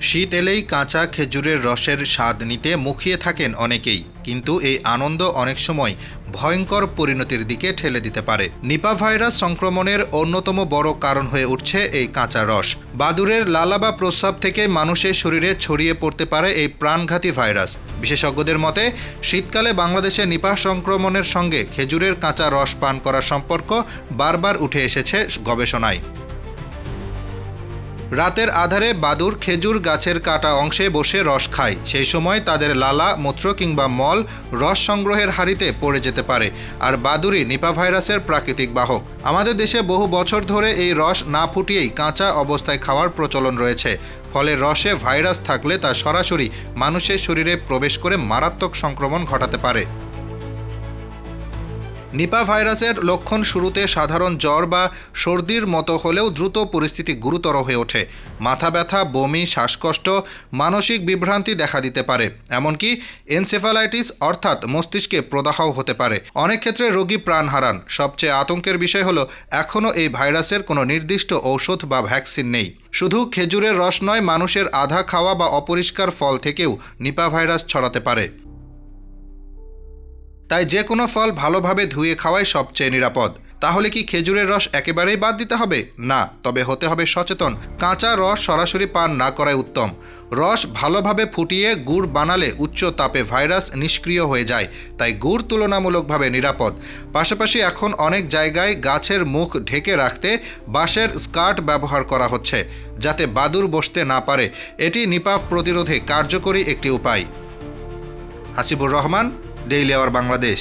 শীত এলেই কাঁচা খেজুরের রসের স্বাদ নিতে মুখিয়ে থাকেন অনেকেই, কিন্তু এই আনন্দ অনেক সময় ভয়ঙ্কর পরিণতির দিকে ঠেলে দিতে পারে। নিপা ভাইরাস সংক্রমণের অন্যতম বড় কারণ হয়ে উঠছে এই কাঁচা রস। বাদুড়ের লালা বা প্রস্রাব থেকে মানুষের শরীরে ছড়িয়ে পড়তে পারে এই প্রাণঘাতী ভাইরাস। বিশেষজ্ঞদের মতে শীতকালে বাংলাদেশে নিপাহ সংক্রমণের সঙ্গে খেজুরের কাঁচা রস পান করার সম্পর্ক বারবার উঠে এসেছে গবেষণায়। রাতের আধারে বাদুড় খেজুর গাছের কাটা অংশে বসে রস খায়। সেই সময় তাদের লালা, মূত্র কিংবা মল রস সংগ্রহের হাঁড়িতে পড়ে যেতে পারে। আর বাদুড়ই নিপা ভাইরাসের প্রাকৃতিক বাহক। আমাদের দেশে বহু বছর ধরে এই রস না ফুটিয়েই কাঁচা অবস্থায় খাওয়ার প্রচলন রয়েছে। ফলে রসে ভাইরাস থাকলে তা সরাসরি মানুষের শরীরে প্রবেশ করে মারাত্মক সংক্রমণ ঘটাতে পারে। নিপা ভাইরাসের লক্ষণ শুরুতে সাধারণ জ্বর বা সর্দির মতো হলেও দ্রুত পরিস্থিতি গুরুতর হয়ে ওঠে। মাথা ব্যথা, বমি, শ্বাসকষ্ট, মানসিক বিভ্রান্তি দেখা দিতে পারে। এমনকি এনসেফালাইটিস অর্থাৎ মস্তিষ্কে প্রদাহও হতে পারে। অনেক ক্ষেত্রে রোগী প্রাণ হারান। সবচেয়ে আতঙ্কের বিষয় হলো এখনও এই ভাইরাসের কোনো নির্দিষ্ট ঔষধ বা ভ্যাকসিন নেই। শুধু খেজুরের রস নয়, মানুষের আধা খাওয়া বা অপরিষ্কার ফল থেকেও নিপা ভাইরাস ছড়াতে পারে। তাই যে কোনো ফল ভালোভাবে ধুয়ে খাওয়াই সবচেয়ে নিরাপদ। তাহলে কি খেজুরের রস একেবারেই বাদ দিতে হবে? না, তবে হতে হবে সচেতন। কাঁচা রস সরাসরি পান না করাই উত্তম। রস ভালোভাবে ফুটিয়ে গুড় বানালে উচ্চ তাপে ভাইরাস নিষ্ক্রিয় হয়ে যায়, তাই গুড় তুলনামূলকভাবে নিরাপদ। পাশাপাশি এখন অনেক জায়গায় গাছের মুখ ঢেকে রাখতে বাঁশের স্কার্ট ব্যবহার করা হচ্ছে, যাতে বাদুড় বসতে না পারে। এটি নিপাহ প্রতিরোধে কার্যকরী একটি উপায়। Hasibur Rahman, daily our Bangladesh.